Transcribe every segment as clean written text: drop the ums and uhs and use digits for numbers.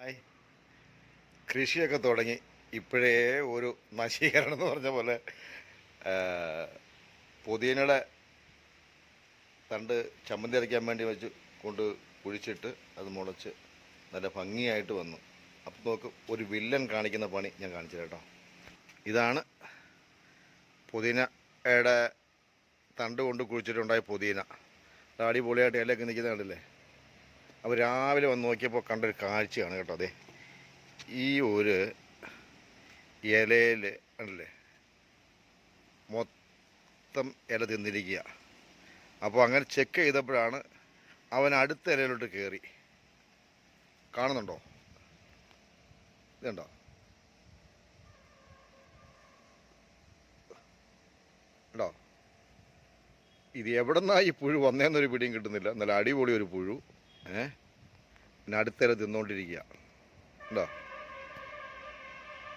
Hi. കൃഷിയൊക്കെ തുടങ്ങി. ഇപ്പോഴേ ഒരു നശീകരണം എന്ന് പറഞ്ഞ പോലെ ആ, പുതിയനയുടെ തണ്ട് ചമ്മന്തി അരയ്ക്കാൻ വേണ്ടി വെച്ച് കൊണ്ട് കുഴിച്ചിട്ട് അത് മുളച്ച് നല്ല ഭംഗിയായിട്ട് വന്നു. അപ്പം നോക്ക്, ഒരു വില്ലൻ കാണിക്കുന്ന പണി ഞാൻ കാണിച്ചു കേട്ടോ. ഇതാണ് പുതിനയുടെ തണ്ട് കൊണ്ട് കുഴിച്ചിട്ടുണ്ടായ പുതിന. അടിപൊളിയായിട്ട് ഇലയൊക്കെ നിൽക്കുന്ന കണ്ടില്ലേ. അപ്പോൾ രാവിലെ വന്ന് നോക്കിയപ്പോൾ കണ്ടൊരു കാഴ്ചയാണ് കേട്ടോ. അതെ, ഈ ഒരു ഇലയിൽ കണ്ടില്ലേ മൊത്തം ഇല തിന്നിരിക്കുക. അപ്പോൾ അങ്ങനെ ചെക്ക് ചെയ്തപ്പോഴാണ് അവൻ അടുത്ത ഇലയിലോട്ട് കയറി. കാണുന്നുണ്ടോ? ഇതുണ്ടോ? ഉണ്ടോ? ഇത് എവിടെ നിന്നാണ് ഈ പുഴു വന്നേന്നൊരു പിടിയും കിട്ടുന്നില്ല. നല്ല അടിപൊളി ഒരു പുഴു. പിന്നെ അടുത്ത ഇല തിന്നുകൊണ്ടിരിക്കുക. ഉണ്ടോ?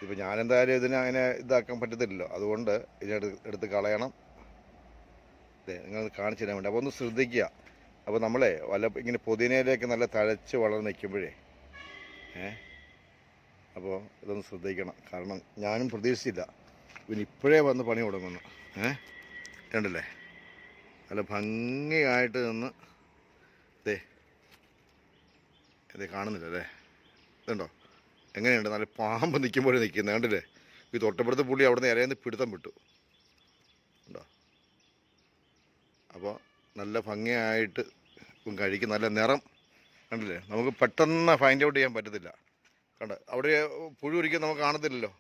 ഇപ്പോൾ ഞാനെന്തായാലും ഇതിനെ അങ്ങനെ ഇതാക്കാൻ പറ്റത്തില്ലല്ലോ, അതുകൊണ്ട് ഇതിനെടുത്ത് കളയണം. അതെ, നിങ്ങൾ കാണിച്ചു തരാൻ വേണ്ടി. അപ്പോൾ ഒന്ന് ശ്രദ്ധിക്കുക. അപ്പോൾ നമ്മളെ ഇങ്ങനെ പുതിനയിലേക്ക് നല്ല തഴച്ച് വളർന്ന് നിൽക്കുമ്പോഴേ അപ്പോൾ ഇതൊന്ന് ശ്രദ്ധിക്കണം. കാരണം ഞാനും പ്രതീക്ഷിച്ചില്ല പിന്നെ ഇപ്പോഴേ വന്ന് പണി തുടങ്ങുന്നു. കണ്ടില്ലേ, നല്ല ഭംഗിയായിട്ട് നിന്ന്. ഇതേ ഇതേ കാണുന്നില്ല അല്ലേ? ഇതുണ്ടോ എങ്ങനെയുണ്ട്? നല്ല പാമ്പ് നിൽക്കുമ്പോഴേ നിൽക്കുന്നത് കണ്ടില്ലേ. ഈ തൊട്ടപ്പുറത്തെ പുള്ളി അവിടെ നിന്ന് ഇലയിൽ പിടുത്തം വിട്ടു. ഉണ്ടോ? അപ്പോൾ നല്ല ഭംഗിയായിട്ട് കഴിക്കും. നല്ല നിറം കണ്ടില്ലേ. നമുക്ക് പെട്ടെന്ന് ഫൈൻഡ് ഔട്ട് ചെയ്യാൻ പറ്റത്തില്ല. കണ്ട അവിടെ പുഴു ഒരിക്കലും നമുക്ക് കാണത്തില്ലല്ലോ.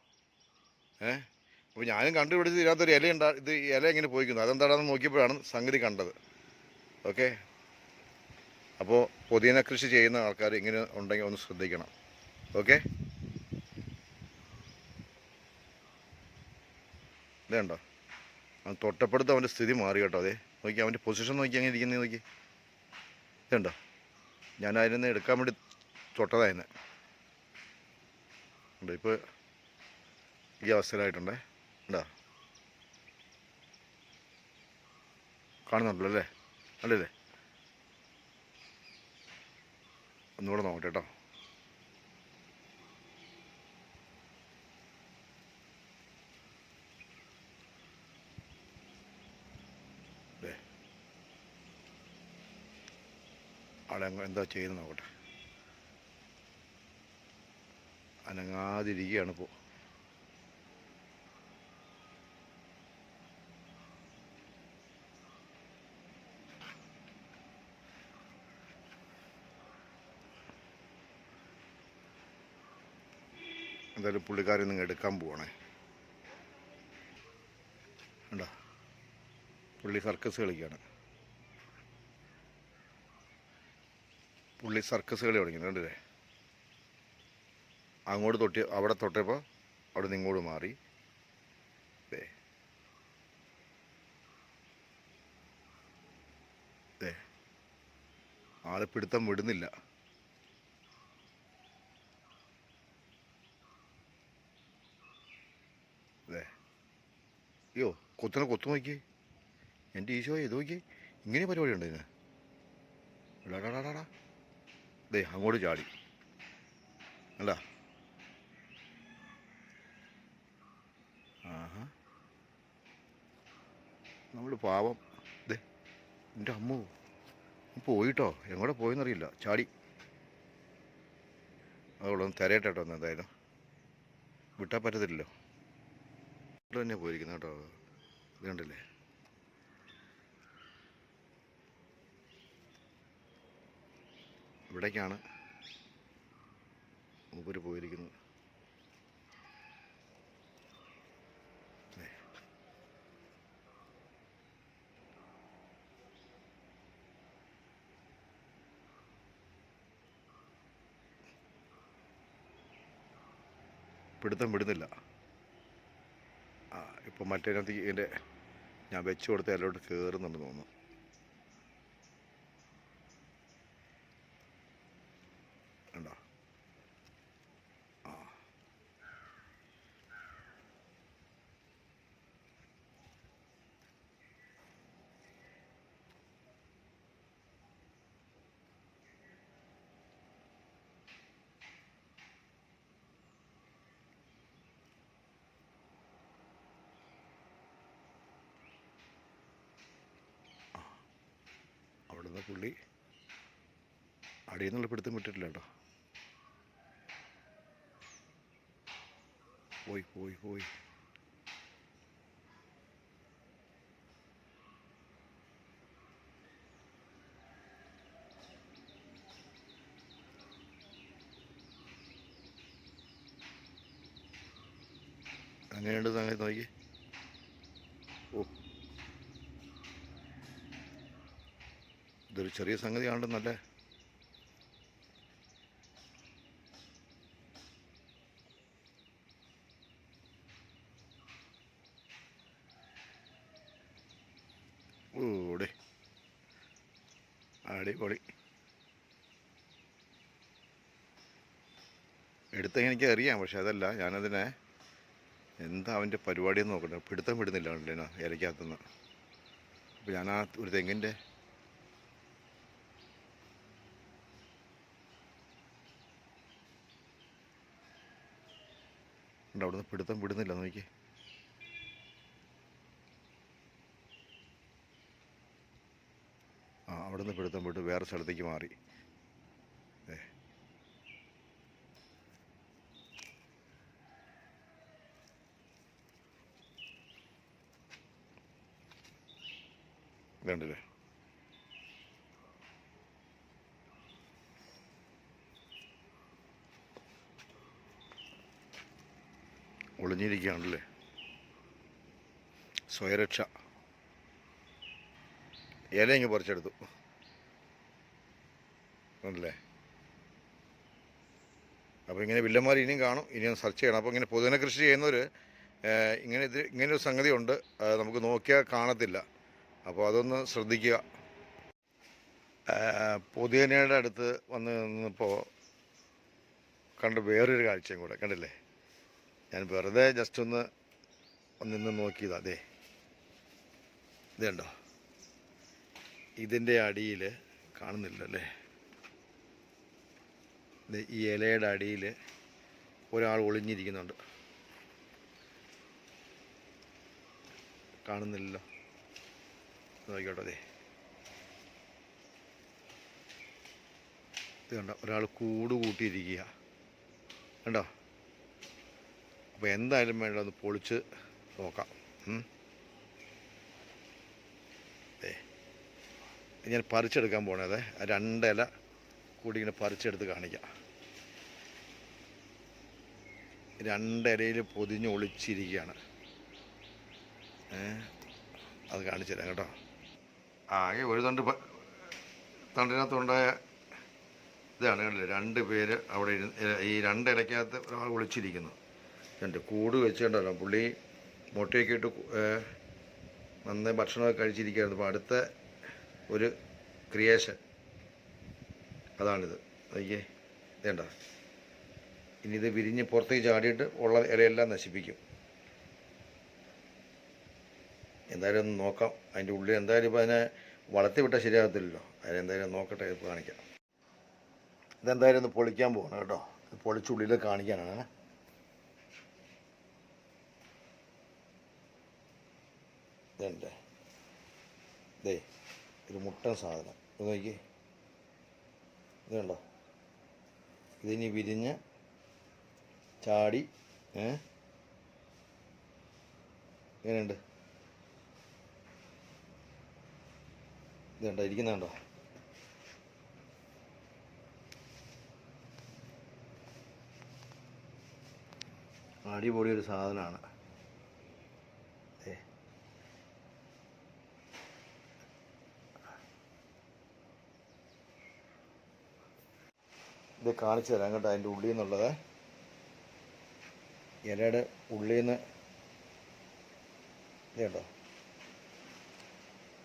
അപ്പോൾ ഞാനും കണ്ടുപിടിച്ച് ഇതിനകത്തൊരു ഇലയുണ്ട്. ഇത് ഇല ഇങ്ങനെ പോയിക്കുന്നു. അതെന്താണെന്ന് നോക്കിയപ്പോഴാണ് സംഗതി കണ്ടത്. ഓക്കെ. അപ്പോൾ പുതിന കൃഷി ചെയ്യുന്ന ആൾക്കാർ ഇങ്ങനെ ഉണ്ടെങ്കിൽ ഒന്ന് ശ്രദ്ധിക്കണം. ഓക്കെ. ഇതേണ്ടോ, അവൻ തൊട്ടപ്പെടുത്ത് അവൻ്റെ സ്ഥിതി മാറി കേട്ടോ. അതെ നോക്കി, അവൻ്റെ പൊസിഷൻ നോക്കി അങ്ങനെ ഇരിക്കുന്നത് നോക്കി. ഇതുണ്ടോ, ഞാൻ അതിൽ നിന്ന് എടുക്കാൻ വേണ്ടി തൊട്ടതായിരുന്നു. ഉണ്ട് ഇപ്പോൾ ഈ അവസ്ഥയിലായിട്ടുണ്ടേ. ഉണ്ടോ? കാണുന്നുണ്ടല്ലോ അല്ലേ? അല്ലല്ലേ? ഒന്നുകൂടെ നോക്കട്ടെ കേട്ടോ. അതെ, ആളെ എന്താ ചെയ്യുന്നത് നോക്കട്ടെ. അനങ്ങാതിരിക്കുകയാണ് ഇപ്പോൾ. എന്തായാലും പുള്ളിക്കാരി നിങ്ങൾ എടുക്കാൻ പോവാണേ. ഉണ്ടോ, പുള്ളി സർക്കസ് കളിക്കുകയാണ്. പുള്ളി സർക്കസ് കളി തുടങ്ങി കണ്ടില്ലേ. അങ്ങോട്ട് അവിടെ തൊട്ടപ്പോൾ അവിടെ നിന്ന് ഇങ്ങോട്ട് മാറി. ആളെ പിടുത്തം വിടുന്നില്ല. അതെ, അയ്യോ കൊത്തു നോക്കി. എൻ്റെ ഈശോ ഇത് നോക്കി, ഇങ്ങനെ പരിപാടി ഉണ്ട് ഇതിന്. ഇടാടാടാടാ, അതെ അങ്ങോട്ട് ചാടി. അല്ല, ആഹാ, നമ്മൾ പാവം. ഇതേ എൻ്റെ അമ്മോ പോയിട്ടോ, എങ്ങോട്ട് പോയെന്നറിയില്ല, ചാടി. അതുകൊണ്ട് ഒന്ന് തിരയട്ടെ കേട്ടോ. ഒന്ന് എന്തായാലും വിട്ടാൽ പറ്റത്തില്ലല്ലോ. ഇവിടെ തന്നെ പോയിരിക്കുന്നു കേട്ടോ. ഇത് കണ്ടില്ലേ. ഇവിടേക്കാണ് മൂപ്പര് പോയിരിക്കുന്നത്. പിടുത്തം വിടുന്നില്ല. ഇപ്പോൾ മറ്റേതിനകത്ത് ഇതിൻ്റെ ഞാൻ വെച്ച് കൊടുത്ത അതിലോട്ട് കയറുന്നുണ്ടെന്ന് തോന്നുന്നു. ഉണ്ടോ? പുള്ളി അടിയിൽ നിന്നുള്ള പിടുത്തം വിട്ടിട്ടില്ല കേട്ടോ. പോയി പോയി പോയി. അങ്ങനെയുണ്ട് സംഗതി നോക്കി. ഓ, ഇതൊരു ചെറിയ സംഗതിയാണെന്നല്ലേ. ഓടെ അടിപൊളി. എടുത്തെങ്കിൽ എനിക്ക് അറിയാം, പക്ഷെ അതല്ല ഞാനതിനെ എന്താ അവൻ്റെ പരിപാടിയെന്ന് നോക്കട്ടെ. പിടുത്തം വിടുന്നില്ല കണ്ടില്ല ഇലക്കകത്തുനിന്ന്. അപ്പോൾ ഞാൻ ആ ഒരു തെങ്ങിൻ്റെ ഉണ്ട്, അവിടുന്ന് പിടുത്തം വിടുന്നില്ല നോക്കി. ആ, അവിടുന്ന് പിടുത്തം വിട്ട് വേറെ സ്ഥലത്തേക്ക് മാറി. കണ്ടില്ലേ? ഒളിഞ്ഞിരിക്കുകയാണല്ലേ. സ്വയരക്ഷ. ഇല ഇങ്ങ് പറിച്ചെടുത്തു കണ്ടില്ലേ. അപ്പോൾ ഇങ്ങനെ വില്ലന്മാർ ഇനിയും കാണും, ഇനിയും സെർച്ച് ചെയ്യണം. അപ്പോൾ ഇങ്ങനെ പൊതുവെ കൃഷി ചെയ്യുന്നവർ ഇങ്ങനൊരു സംഗതി ഉണ്ട്, നമുക്ക് നോക്കിയാൽ കാണത്തില്ല. അപ്പോൾ അതൊന്ന് ശ്രദ്ധിക്കുക. പുതിയനയുടെ അടുത്ത് വന്ന് നിന്നപ്പോൾ കണ്ട വേറൊരു കാഴ്ചയും കൂടെ കണ്ടില്ലേ. ഞാൻ വെറുതെ ജസ്റ്റ് ഒന്ന് നിന്ന് നോക്കിയതാ. അതെ, ഇതുണ്ടോ, ഇതിൻ്റെ അടിയിൽ കാണുന്നില്ലല്ലേ, ഈ ഇലയുടെ അടിയിൽ ഒരാൾ ഒളിഞ്ഞിരിക്കുന്നുണ്ട്. കാണുന്നില്ലല്ലോ, നോക്കിക്കോട്ടെ. അതെ, ഇത് കണ്ടോ, ഒരാൾ കൂട് കൂട്ടിയിരിക്കുക കണ്ടോ. അപ്പോൾ എന്തായാലും വേണ്ട ഒന്ന് പൊളിച്ച് നോക്കാം. ഞാൻ പറിച്ചെടുക്കാൻ പോണേ. രണ്ടില കൂടി ഇങ്ങനെ പറിച്ചെടുത്ത് കാണിക്കാം. രണ്ടിലയിൽ പൊതിഞ്ഞ് ഒളിച്ചിരിക്കുകയാണ്. അത് കാണിച്ചു തരാം കേട്ടോ. ആകെ ഒരു തണ്ടിനകത്തുണ്ടായ ഇതാണ് കണ്ടില്ലേ. 2 പേര് അവിടെ ഈ 2 ഇലക്കകത്ത് ഒരാൾ ഒളിച്ചിരിക്കുന്നു. കൂട് വെച്ചിട്ടുണ്ടല്ലോ, പുള്ളി മുട്ടയൊക്കെ ഇട്ട് നന്നായി ഭക്ഷണമൊക്കെ കഴിച്ചിരിക്കുകയായിരുന്നു. അപ്പോൾ അടുത്ത ഒരു ക്രിയേഷൻ അതാണിത്. നോക്കിയേ, ഇതേണ്ട. ഇനി ഇത് വിരിഞ്ഞ് പുറത്തേക്ക് ചാടിയിട്ട് ഉള്ള ഇലയെല്ലാം നശിപ്പിക്കും. എന്തായാലും ഒന്ന് നോക്കാം. അതിൻ്റെ ഉള്ളിൽ എന്തായാലും ഇപ്പോൾ അതിനെ വളർത്തി വിട്ടാൽ ശരിയാകത്തില്ലല്ലോ. അതിനെന്തായാലും നോക്കട്ടെ, ഇപ്പോൾ കാണിക്കാം. ഇതെന്തായാലും ഒന്ന് പൊളിക്കാൻ പോകണം കേട്ടോ. പൊളിച്ചുള്ളിൽ കാണിക്കാനാണ്. ഇതുണ്ട്, ഇതേ ഒരു മുട്ടൻ സാധനം. ഇത് നോക്കി, ഇതുണ്ടോ. ഇതിനി വിരിഞ്ഞ് ചാടി എങ്ങനെയുണ്ട്, ഇതുണ്ടോ ഇരിക്കുന്നുണ്ടോ. അടിപൊളി ഒരു സാധനമാണ്. ഇത് കാണിച്ചു തരാം കേട്ടോ. അതിൻ്റെ ഉള്ളിൽ നിന്നുള്ളത്, ഇലയുടെ ഉള്ളിൽ നിന്ന് ഇത് കേട്ടോ.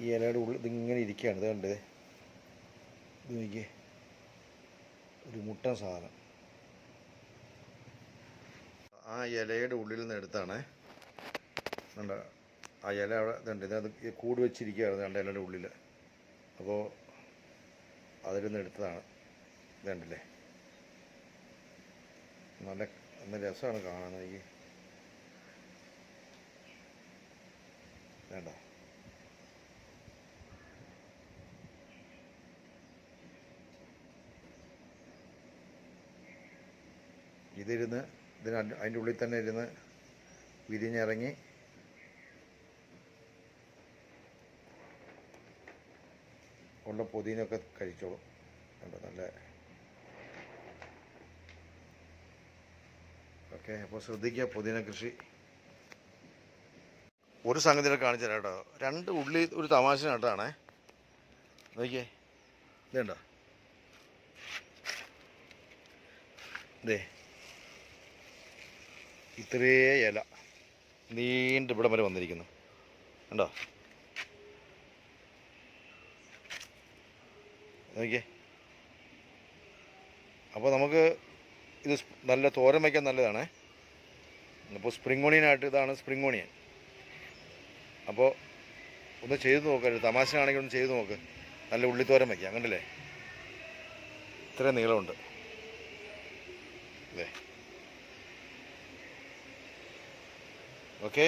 ഈ ഇലയുടെ ഉള്ളിൽ ഇതിങ്ങനെ ഇരിക്കുകയാണ്. ഇത് കണ്ടത്, ഇത് നോക്കിയേ, ഒരു മുട്ടൻ സാധനം. ആ ഇലയുടെ ഉള്ളിൽ നിന്ന് എടുത്താണ്. കണ്ട ആ ഇല അവിടെ ഇതുണ്ട്. ഇത് കൂട് വെച്ചിരിക്കുകയായിരുന്നു കണ്ട ഇലയുടെ ഉള്ളിൽ. അപ്പോൾ അതിൽ നിന്ന് എടുത്തതാണ്. ഇതുണ്ടല്ലേ, നല്ല രസമാണ് കാണാൻ. എനിക്ക് വേണ്ട, ഇതിരുന്ന് അതിൻ്റെ ഉള്ളിൽ തന്നെ ഇരുന്ന് വിരിഞ്ഞിറങ്ങി ഉള്ള പുതിനൊക്കെ കഴിച്ചോളും. കണ്ടോ നല്ല. ഓക്കെ, അപ്പോൾ ശ്രദ്ധിക്കുക പുതിന കൃഷി. ഒരു സംഗതിയിൽ കാണിച്ചു തരാം കേട്ടോ. 2 ഉള്ളി ഒരു തമാശ നട്ടതാണേ. നോക്കിയേ, ഇതുണ്ടോ? ഇതേ ഇത്രേ ഇല നീണ്ട് ഇവിടം വരെ വന്നിരിക്കുന്നു, കണ്ടോ? നോക്കിയേ. അപ്പോൾ നമുക്ക് ഇത് നല്ല തോരൻ വയ്ക്കാൻ നല്ലതാണേ. അപ്പോൾ സ്പ്രിംഗ് ഓണിയനായിട്ട് ഇതാണ് സ്പ്രിംഗ് ഓണിയൻ. അപ്പോൾ ഒന്ന് ചെയ്ത് നോക്കരുത്, തമാശയാണെങ്കിൽ ഒന്ന് ചെയ്ത് നോക്ക്. നല്ല ഉള്ളിത്തോരൻ വയ്ക്കാം, കണ്ടില്ലേ? ഇത്രയും നീളമുണ്ട്. അതെ, ഓക്കെ.